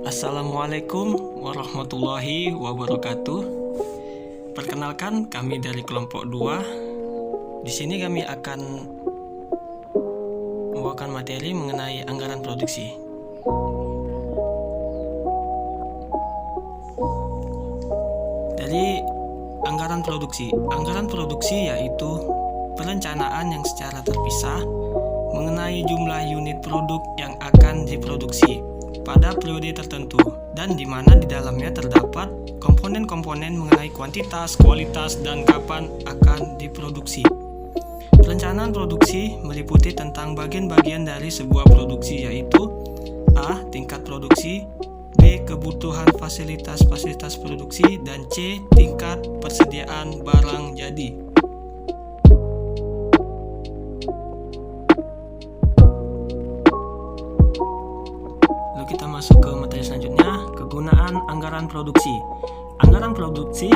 Assalamualaikum warahmatullahi wabarakatuh. Perkenalkan, kami dari kelompok 2. Di sini kami akan membawakan materi mengenai anggaran produksi. Dari anggaran produksi yaitu perencanaan yang secara terpisah mengenai jumlah unit produk yang akan diproduksi pada periode tertentu, dan di mana di dalamnya terdapat komponen-komponen mengenai kuantitas, kualitas, dan kapan akan diproduksi. Perencanaan produksi meliputi tentang bagian-bagian dari sebuah produksi, yaitu A. Tingkat produksi, B. Kebutuhan fasilitas produksi, dan C. Tingkat persediaan barang jadi. Kita masuk ke materi selanjutnya, kegunaan anggaran produksi. Anggaran produksi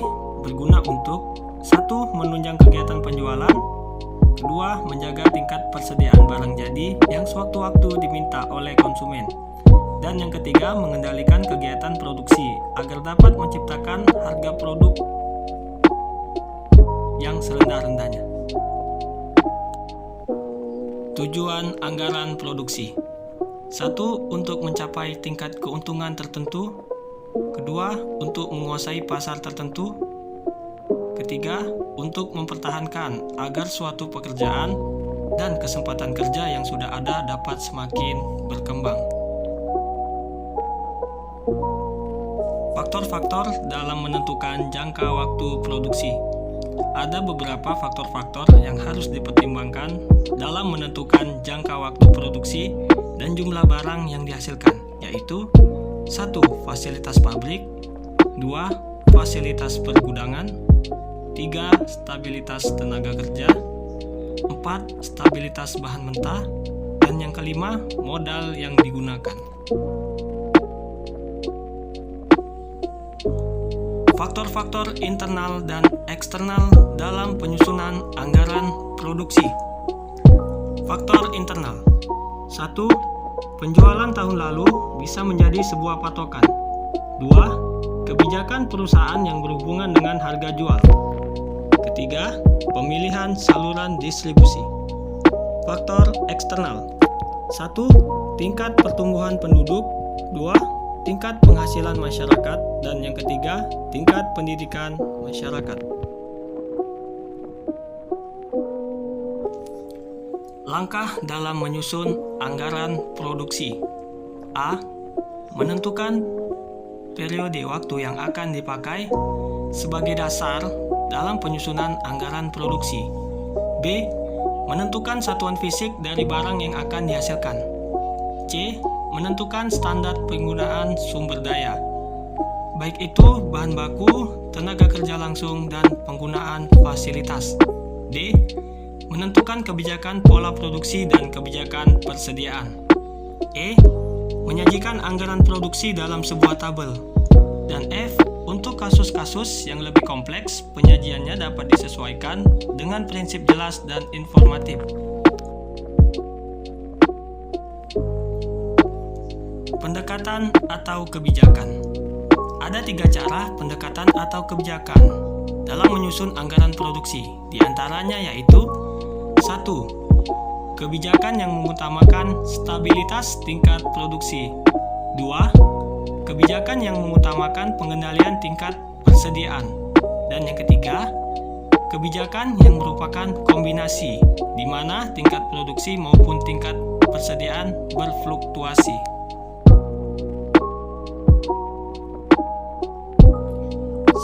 berguna untuk 1. Menunjang kegiatan penjualan, 2. Menjaga tingkat persediaan barang jadi yang sewaktu-waktu diminta oleh konsumen, dan yang ketiga, mengendalikan kegiatan produksi agar dapat menciptakan harga produk yang serendah-rendahnya. Tujuan anggaran produksi: 1. Untuk mencapai tingkat keuntungan tertentu, 2. Untuk menguasai pasar tertentu, 3. Untuk mempertahankan agar suatu pekerjaan dan kesempatan kerja yang sudah ada dapat semakin berkembang. Faktor-faktor dalam menentukan jangka waktu produksi. Ada beberapa faktor-faktor yang harus dipertimbangkan dalam menentukan jangka waktu produksi dan jumlah barang yang dihasilkan, yaitu 1. Fasilitas pabrik, 2. Fasilitas pergudangan, 3. Stabilitas tenaga kerja, 4. Stabilitas bahan mentah, dan yang kelima, modal yang digunakan. Faktor-faktor internal dan eksternal dalam penyusunan anggaran produksi. Faktor internal: 1. Penjualan tahun lalu bisa menjadi sebuah patokan. 2. Kebijakan perusahaan yang berhubungan dengan harga jual. 3. Pemilihan saluran distribusi. Faktor eksternal: 1. Tingkat pertumbuhan penduduk, 2. Tingkat penghasilan masyarakat, dan yang ketiga, tingkat pendidikan masyarakat. Langkah dalam menyusun anggaran produksi. A. Menentukan periode waktu yang akan dipakai sebagai dasar dalam penyusunan anggaran produksi. B. Menentukan satuan fisik dari barang yang akan dihasilkan. C. Menentukan standar penggunaan sumber daya, baik itu bahan baku, tenaga kerja langsung, dan penggunaan fasilitas. D. Menentukan kebijakan pola produksi dan kebijakan persediaan. E. Menyajikan anggaran produksi dalam sebuah tabel. Dan F. Untuk kasus-kasus yang lebih kompleks, penyajiannya dapat disesuaikan dengan prinsip jelas dan informatif. Pendekatan atau kebijakan. Ada 3 cara pendekatan atau kebijakan dalam menyusun anggaran produksi. Di antaranya yaitu: 1. Kebijakan yang mengutamakan stabilitas tingkat produksi. 2. Kebijakan yang mengutamakan pengendalian tingkat persediaan. Dan yang ketiga, kebijakan yang merupakan kombinasi, di mana tingkat produksi maupun tingkat persediaan berfluktuasi.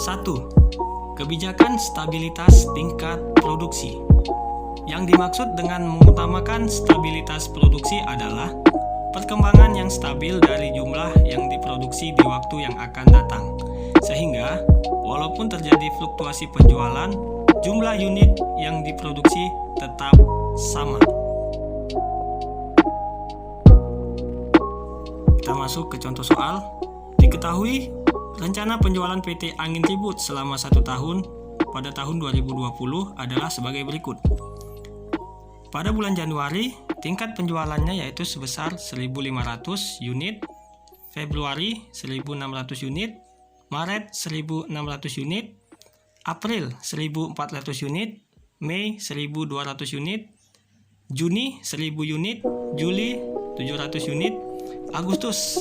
1. Kebijakan stabilitas tingkat produksi. Yang dimaksud dengan mengutamakan stabilitas produksi adalah perkembangan yang stabil dari jumlah yang diproduksi di waktu yang akan datang, sehingga walaupun terjadi fluktuasi penjualan, jumlah unit yang diproduksi tetap sama. Kita masuk ke contoh soal. Diketahui rencana penjualan PT Angin Ribut selama 1 tahun pada tahun 2020 adalah sebagai berikut. Pada bulan Januari, tingkat penjualannya yaitu sebesar 1.500 unit. Februari 1.600 unit, Maret 1.600 unit, April 1.400 unit, Mei 1.200 unit, Juni 1.000 unit, Juli 700 unit, Agustus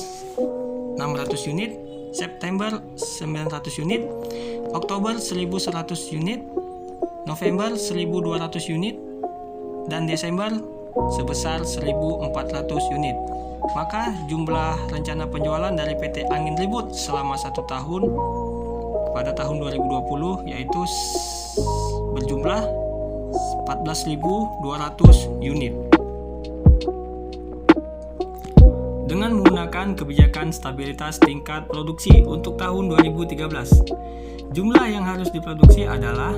600 unit, September 900 unit, Oktober 1.100 unit, November 1.200 unit, dan Desember sebesar 1.400 unit. Maka jumlah rencana penjualan dari PT Angin Ribut selama 1 tahun pada tahun 2020 yaitu berjumlah 14.200 unit. Dengan menggunakan kebijakan stabilitas tingkat produksi untuk tahun 2013, jumlah yang harus diproduksi adalah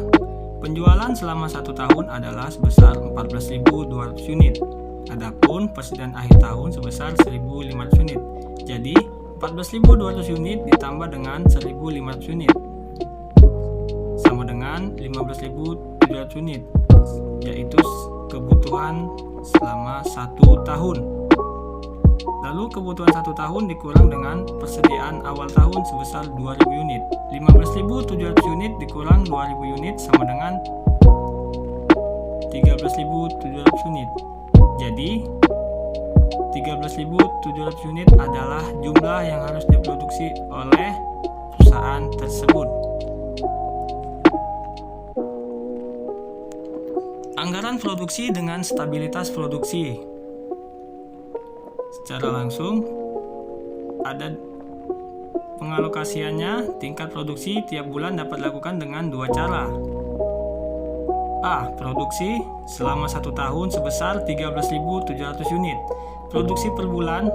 penjualan selama 1 tahun adalah sebesar 14.200 unit. Adapun persediaan akhir tahun sebesar 1.500 unit. Jadi 14.200 unit ditambah dengan 1.500 unit sama dengan 15.700 unit, yaitu kebutuhan selama 1 tahun. Lalu kebutuhan 1 tahun dikurang dengan persediaan awal tahun sebesar 2.000 unit. 15.700 unit dikurang 2.000 unit sama dengan 13.700 unit. Jadi 13.700 unit adalah jumlah yang harus diproduksi oleh perusahaan tersebut. Anggaran produksi dengan stabilitas produksi. Secara langsung ada pengalokasiannya. Tingkat produksi tiap bulan dapat dilakukan dengan 2 cara. A. Produksi selama 1 tahun sebesar 13.700 unit. Produksi per bulan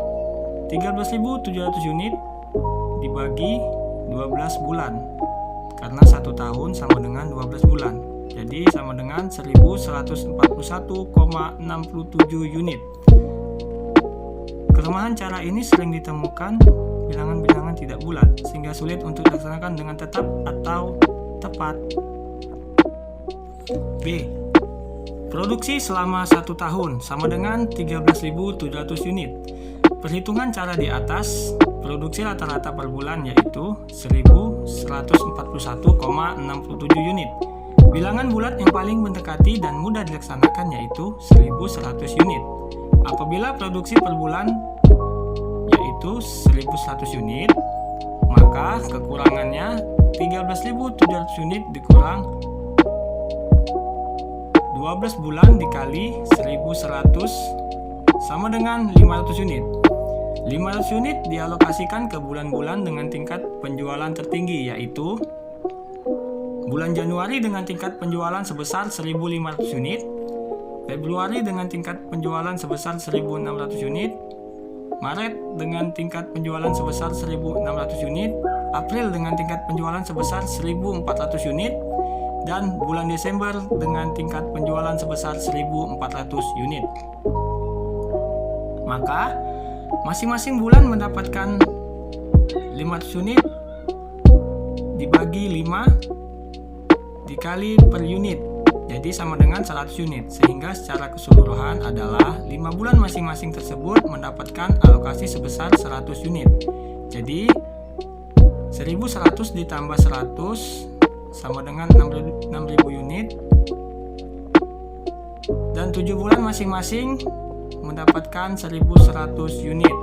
13.700 unit dibagi 12 bulan, karena 1 tahun sama dengan 12 bulan. Jadi sama dengan 1.141,67 unit. Kelemahan cara ini sering ditemukan bilangan-bilangan tidak bulat, sehingga sulit untuk dilaksanakan dengan tetap atau tepat. B. Produksi selama 1 tahun sama dengan 13.700 unit. Perhitungan cara di atas, produksi rata-rata per bulan yaitu 1.141,67 unit. Bilangan bulat yang paling mendekati dan mudah dilaksanakan yaitu 1.100 unit. Apabila produksi per bulan yaitu 1.100 unit, maka kekurangannya 13.700 unit dikurang 12 bulan dikali 1.100 sama dengan 500 unit. 500 unit dialokasikan ke bulan-bulan dengan tingkat penjualan tertinggi, yaitu bulan Januari dengan tingkat penjualan sebesar 1.500 unit, Februari dengan tingkat penjualan sebesar 1.600 unit, Maret dengan tingkat penjualan sebesar 1.600 unit, April dengan tingkat penjualan sebesar 1.400 unit, dan bulan Desember dengan tingkat penjualan sebesar 1.400 unit. Maka masing-masing bulan mendapatkan 500 unit dibagi 5 dikali per unit, jadi sama dengan 100 unit, sehingga secara keseluruhan adalah 5 bulan masing-masing tersebut mendapatkan alokasi sebesar 100 unit. Jadi 1.100 ditambah 100 sama dengan 6.000 unit, dan 7 bulan masing-masing mendapatkan 1.100 unit.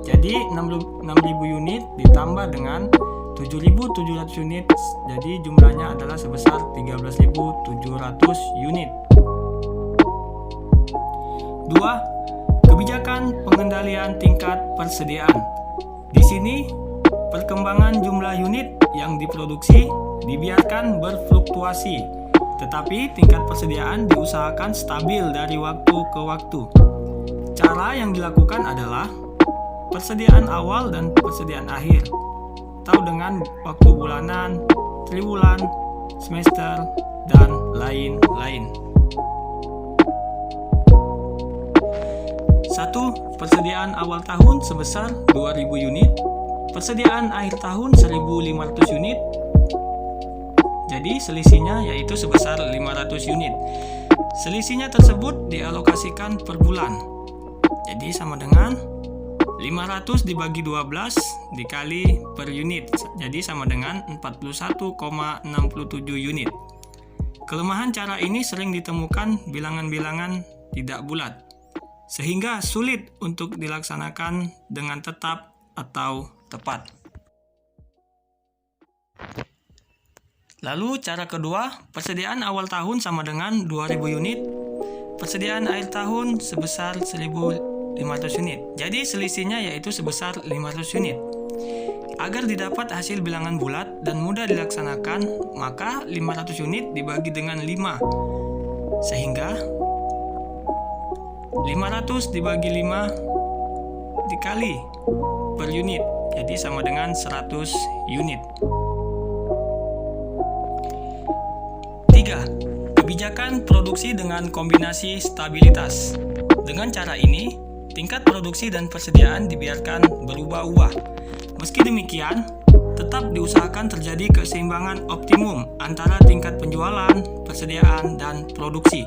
Jadi 6.000 unit ditambah dengan 7.700 unit, jadi jumlahnya adalah sebesar 13.700 unit. 2. Kebijakan pengendalian tingkat persediaan. Di sini perkembangan jumlah unit yang diproduksi dibiarkan berfluktuasi, tetapi tingkat persediaan diusahakan stabil dari waktu ke waktu. Cara yang dilakukan adalah persediaan awal dan persediaan akhir, atau dengan waktu bulanan, triwulan, semester, dan lain-lain. 1. Persediaan awal tahun sebesar 2.000 unit, persediaan akhir tahun 1.500 unit. Jadi selisihnya yaitu sebesar 500 unit. Selisihnya tersebut dialokasikan per bulan. Jadi sama dengan 500 dibagi 12 dikali per unit, jadi sama dengan 41,67 unit. Kelemahan cara ini sering ditemukan bilangan-bilangan tidak bulat, sehingga sulit untuk dilaksanakan dengan tetap atau tepat. Lalu cara kedua, persediaan awal tahun sama dengan 2000 unit, persediaan akhir tahun sebesar 1500 unit. Jadi selisihnya yaitu sebesar 500 unit. Agar didapat hasil bilangan bulat dan mudah dilaksanakan, maka 500 unit dibagi dengan 5. Sehingga 500 dibagi 5 dikali per unit, jadi sama dengan 100 unit. 3. Kebijakan produksi dengan kombinasi stabilitas. Dengan cara ini, tingkat produksi dan persediaan dibiarkan berubah-ubah. Meski demikian, tetap diusahakan terjadi keseimbangan optimum antara tingkat penjualan, persediaan, dan produksi.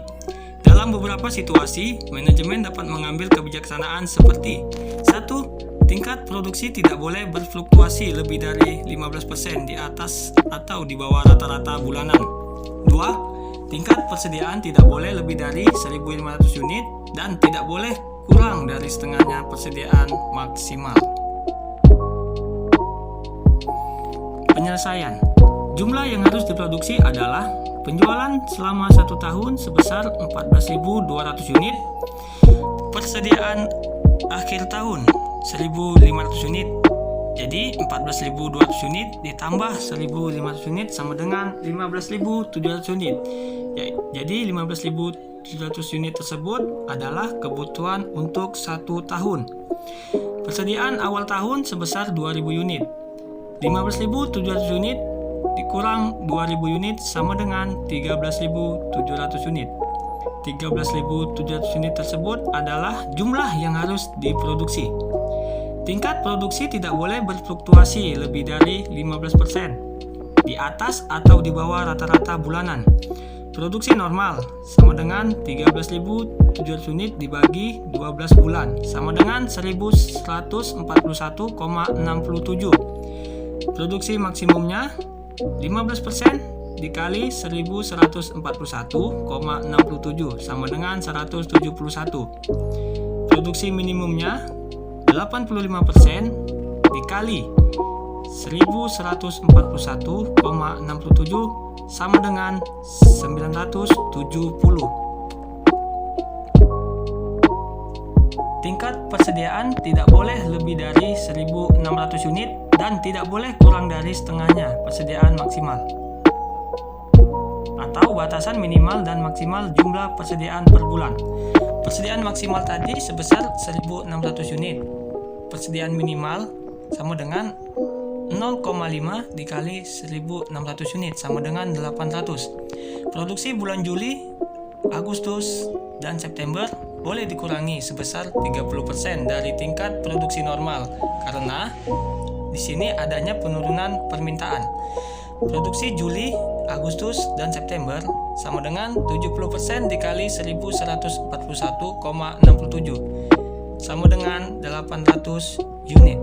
Dalam beberapa situasi, manajemen dapat mengambil kebijaksanaan seperti 1. Tingkat produksi tidak boleh berfluktuasi lebih dari 15% di atas atau di bawah rata-rata bulanan. 2. Tingkat persediaan tidak boleh lebih dari 1.500 unit dan tidak boleh kurang dari setengahnya persediaan maksimal. Penyelesaian. Jumlah yang harus diproduksi adalah penjualan selama 1 tahun sebesar 14.200 unit, persediaan akhir tahun 1.500 unit. Jadi 14.200 unit ditambah 1.500 unit sama dengan 15.700 unit. Jadi 15.700 unit tersebut adalah kebutuhan untuk 1 tahun. Persediaan awal tahun sebesar 2.000 unit. 15.700 unit dikurang 2.000 unit sama dengan 13.700 unit. 13.700 unit tersebut adalah jumlah yang harus diproduksi. Tingkat produksi tidak boleh berfluktuasi lebih dari 15% di atas atau di bawah rata-rata bulanan. Produksi normal sama dengan 13.700 unit dibagi 12 bulan sama dengan 1.141,67. Produksi maksimumnya 15% dikali 1.141,67 sama dengan 171. Produksi minimumnya 85% dikali 1.141,67 sama dengan 970. Tingkat persediaan tidak boleh lebih dari 1.600 unit dan tidak boleh kurang dari setengahnya persediaan maksimal atau batasan minimal dan maksimal jumlah persediaan per bulan. Persediaan maksimal tadi sebesar 1.600 unit. Persediaan minimal sama dengan 0,5 dikali 1.600 unit sama dengan 800. Produksi bulan Juli, Agustus, dan September boleh dikurangi sebesar 30% dari tingkat produksi normal karena di sini adanya penurunan permintaan. Produksi Juli, Agustus, dan September sama dengan 70% dikali 1.141,67 sama dengan 800 unit.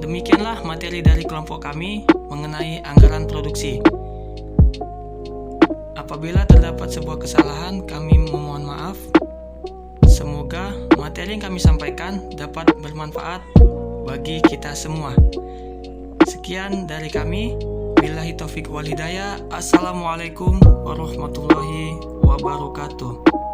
Demikianlah materi dari kelompok kami mengenai anggaran produksi. Apabila terdapat sebuah kesalahan, kami memohon maaf. Semoga materi yang kami sampaikan dapat bermanfaat bagi kita semua. Sekian dari kami. Billahi taufik wal hidayah. Assalamualaikum warahmatullahi wabarakatuh.